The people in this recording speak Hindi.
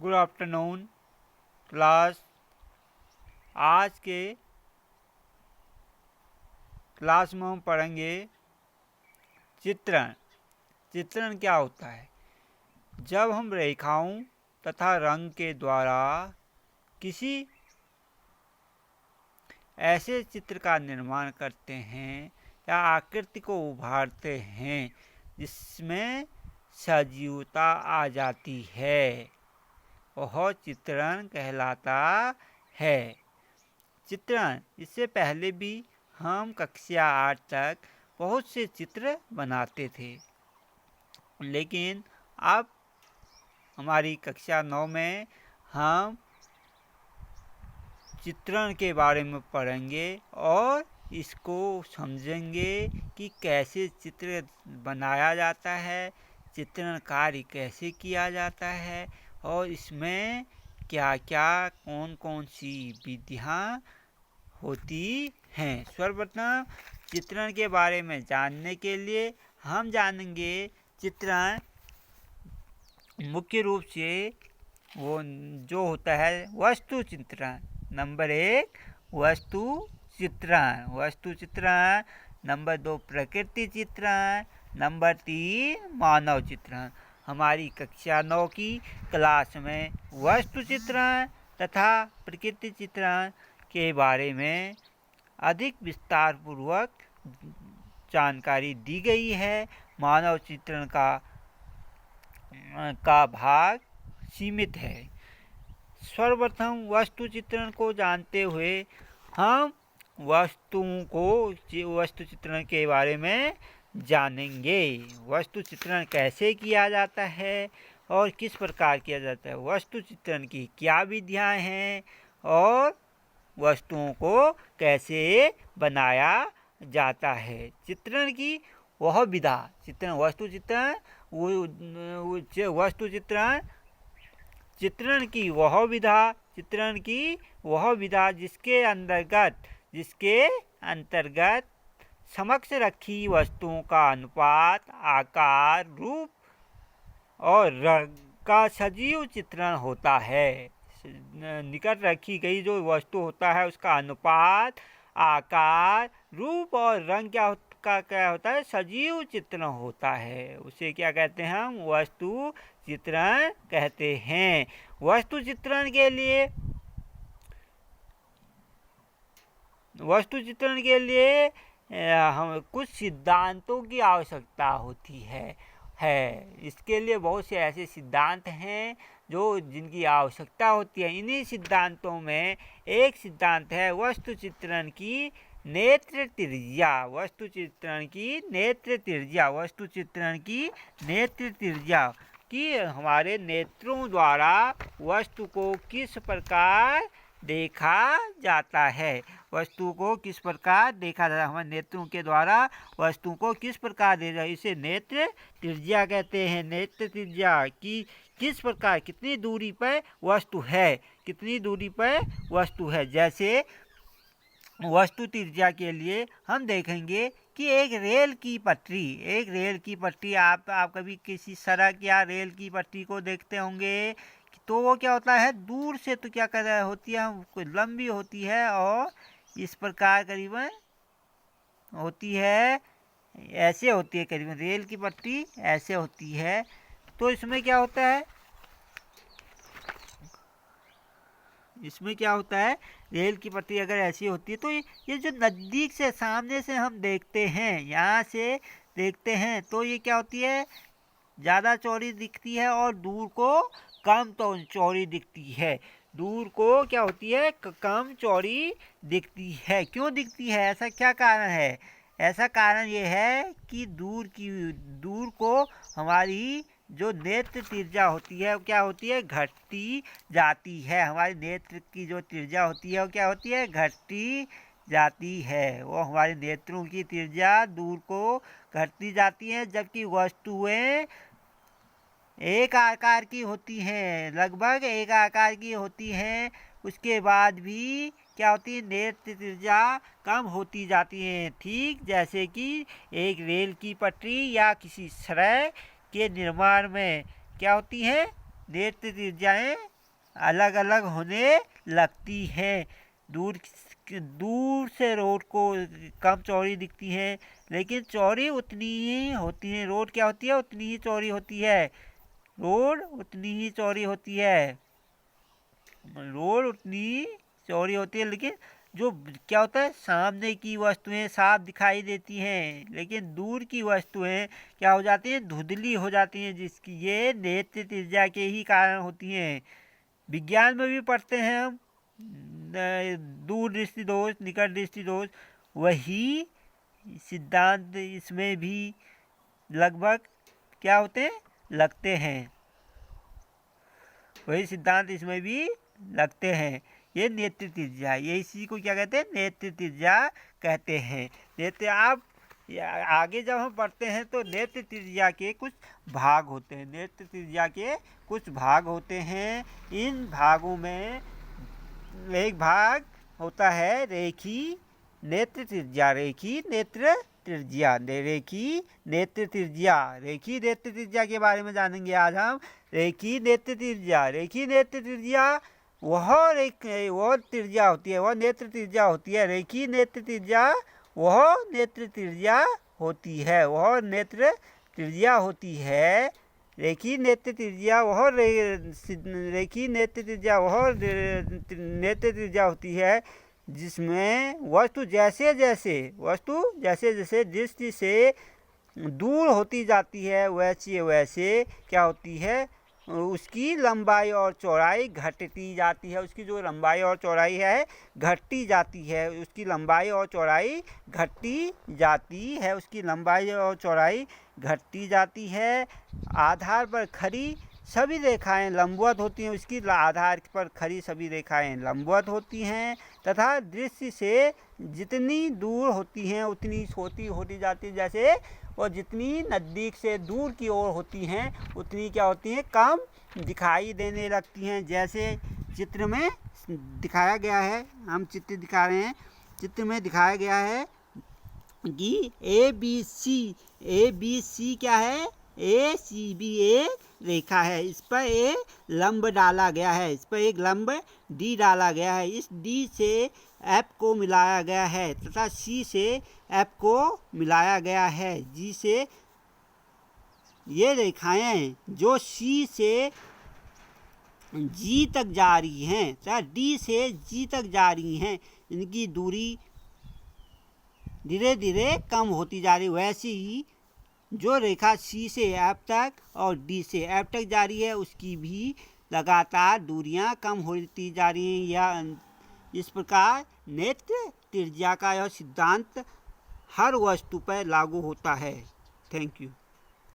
Good afternoon class. आज के क्लास में हम पढ़ेंगे चित्रण। चित्रण क्या होता है? जब हम रेखाओं तथा रंग के द्वारा किसी ऐसे चित्र का निर्माण करते हैं या आकृति को उभारते हैं जिसमें सजीवता आ जाती है, वह चित्रण कहलाता है। चित्रण, इससे पहले भी हम कक्षा 8 तक बहुत से चित्र बनाते थे, लेकिन अब हमारी कक्षा 9 में हम चित्रण के बारे में पढ़ेंगे और इसको समझेंगे कि कैसे चित्र बनाया जाता है, चित्रण कार्य कैसे किया जाता है और इसमें क्या क्या कौन कौन सी विधियाँ होती हैं। सर्वप्रथम चित्रण के बारे में जानने के लिए हम जानेंगे चित्रण मुख्य रूप से वो जो होता है वस्तु चित्रण। नंबर 1 वस्तु चित्रण, नंबर 2 प्रकृति चित्रण, नंबर 3 मानव चित्रण। हमारी कक्षा 9 की क्लास में वस्तु चित्रण तथा प्रकृति चित्रण के बारे में अधिक विस्तार पूर्वक जानकारी दी गई है। मानव चित्रण का भाग सीमित है। सर्वप्रथम वस्तु चित्रण को जानते हुए हम वस्तु चित्रण के बारे में जानेंगे। वस्तु चित्रण कैसे किया जाता है और किस प्रकार किया जाता है, वस्तु चित्रण की क्या विधियाँ हैं और वस्तुओं को कैसे बनाया जाता है। चित्रण की वह विधा, चित्रण की वह विधा जिसके अंतर्गत समक्ष रखी वस्तुओं का अनुपात, आकार, रूप और रंग का सजीव चित्रण होता है। निकट रखी गई जो वस्तु होता है उसका अनुपात, आकार, रूप और रंग क्या होता है, सजीव चित्रण होता है। उसे क्या कहते हैं हम? वस्तु चित्रण कहते हैं। वस्तु चित्रण के लिए हम कुछ सिद्धांतों की आवश्यकता होती है। इसके लिए बहुत से ऐसे सिद्धांत हैं जिनकी आवश्यकता होती है। इन्हीं सिद्धांतों में एक सिद्धांत है वस्तु चित्रण की नेत्र त्रिज्या कि हमारे नेत्रों द्वारा वस्तु को किस प्रकार देखा जाता है। हमारे नेत्रों के द्वारा वस्तु को किस प्रकार देखा जाता है, इसे नेत्र त्रिज्या कहते हैं। नेत्र त्रिज्या की किस प्रकार, कितनी दूरी पर वस्तु है। जैसे वस्तु त्रिज्या के लिए हम देखेंगे कि एक रेल की पटरी, आप कभी किसी सड़क या रेल की पटरी को देखते होंगे तो वो क्या होता है, दूर से तो क्या कर होती है, कोई लंबी होती है और इस प्रकार करीबन होती है, ऐसे होती है करीबन रेल की पटरी ऐसे होती है। तो इसमें क्या होता है, रेल की पटरी अगर ऐसी होती है तो ये जो नज़दीक से सामने से हम देखते हैं, यहाँ से देखते हैं तो ये क्या होती है, ज़्यादा चौड़ी दिखती है और दूर को कम तो चौड़ी दिखती है। कम चौड़ी दिखती है। क्यों दिखती है? ऐसा क्या कारण है? ऐसा कारण ये है कि दूर को हमारी जो नेत्र त्रिज्या होती है वो क्या होती है, घटती जाती है। हमारे नेत्र की जो त्रिज्या होती है वो क्या होती है, घटती जाती है। वो हमारे नेत्रों की त्रिज्या दूर को घटती जाती है, जबकि वस्तुएं एक आकार की होती हैं, लगभग एक आकार की होती हैं। उसके बाद भी क्या होती है, नेत्र त्रिज्या कम होती जाती है। ठीक जैसे कि एक रेल की पटरी या किसी सड़क के निर्माण में क्या होती है, नेत्र त्रिज्याएं अलग अलग होने लगती हैं। दूर दूर से रोड को कम चौड़ी दिखती है, लेकिन चौड़ी उतनी ही होती है। रोड क्या होती है? उतनी ही चौड़ी होती है। रोड उतनी ही चौड़ी होती है। रोड उतनी चौड़ी होती है, लेकिन जो क्या होता है, सामने की वस्तुएं साफ दिखाई देती हैं, लेकिन दूर की वस्तुएं क्या हो जाती हैं? धुंधली हो जाती हैं, जिसकी ये नेत्र त्रिज्या के ही कारण होती हैं। विज्ञान में भी पढ़ते हैं हम दूर दृष्टि दोष, निकट दृष्टि दोष। वही सिद्धांत इसमें भी लगभग क्या होते हैं? लगते हैं। वही सिद्धांत इसमें भी लगते हैं। ये नेत्र त्रिज्या, ये इसी को क्या कहते हैं? नेत्र त्रिज्या कहते हैं। नेत्र आप आगे जब हम पढ़ते हैं तो नेत्र त्रिज्या के कुछ भाग होते हैं। नेत्र त्रिज्या के कुछ भाग होते हैं। इन भागों में एक भाग होता है रेखी नेत्र त्रिज्या। रेखी नेत्र त्रिज्या, रेखी नेत्र त्रिज्या। रेखी नेत्र त्रिज्या के बारे में जानेंगे आज हम। रेखी नेत्र त्रिज्या, रेखी नेत्र त्रिज्या वह त्रिज्या होती है, वह नेत्र त्रिज्या होती है। रेखी नेत्र त्रिज्या वह नेत्र त्रिज्या होती है, वह नेत्र त्रिज्या होती है। रेखी नेत्र त्रिज्या वह रेखी नेत्र त्रिज्या वह नेत्र त्रिज्या होती है जिसमें वस्तु जैसे जैसे दृष्टि से दूर होती जाती है, वैसे वैसे क्या होती है? उसकी लंबाई और चौड़ाई घटती जाती है। उसकी जो लंबाई और चौड़ाई है घटती जाती है। उसकी लंबाई और चौड़ाई घटती जाती है। उसकी लंबाई और चौड़ाई घटती जाती है। आधार पर खड़ी सभी रेखाएं लंबवत होती हैं। उसकी आधार पर खड़ी सभी रेखाएं लंबवत होती हैं तथा दृश्य से जितनी दूर होती हैं उतनी छोटी होती जाती है। जैसे और जितनी नज़दीक से दूर की ओर होती हैं उतनी क्या होती हैं? कम दिखाई देने लगती हैं। जैसे चित्र में दिखाया गया है, हम चित्र दिखा रहे हैं। चित्र में दिखाया गया है कि ए बी सी क्या है? ए सी बी एक रेखा है। इस पर एक लंब डाला गया है, इस पर एक लंब डी डाला गया है। इस डी से एफ को मिलाया गया है तथा सी से एफ को मिलाया गया है। जी से ये रेखाएं जो सी से जी तक जा रही हैं तथा डी से जी तक जा रही हैं, इनकी दूरी धीरे धीरे कम होती जा रही है। वैसे ही जो रेखा सी से एफ तक और डी से एफ तक जा रही है उसकी भी लगातार दूरियां कम होती जा रही हैं। या इस प्रकार नेत्र त्रिज्या का यह सिद्धांत हर वस्तु पर लागू होता है। Thank you.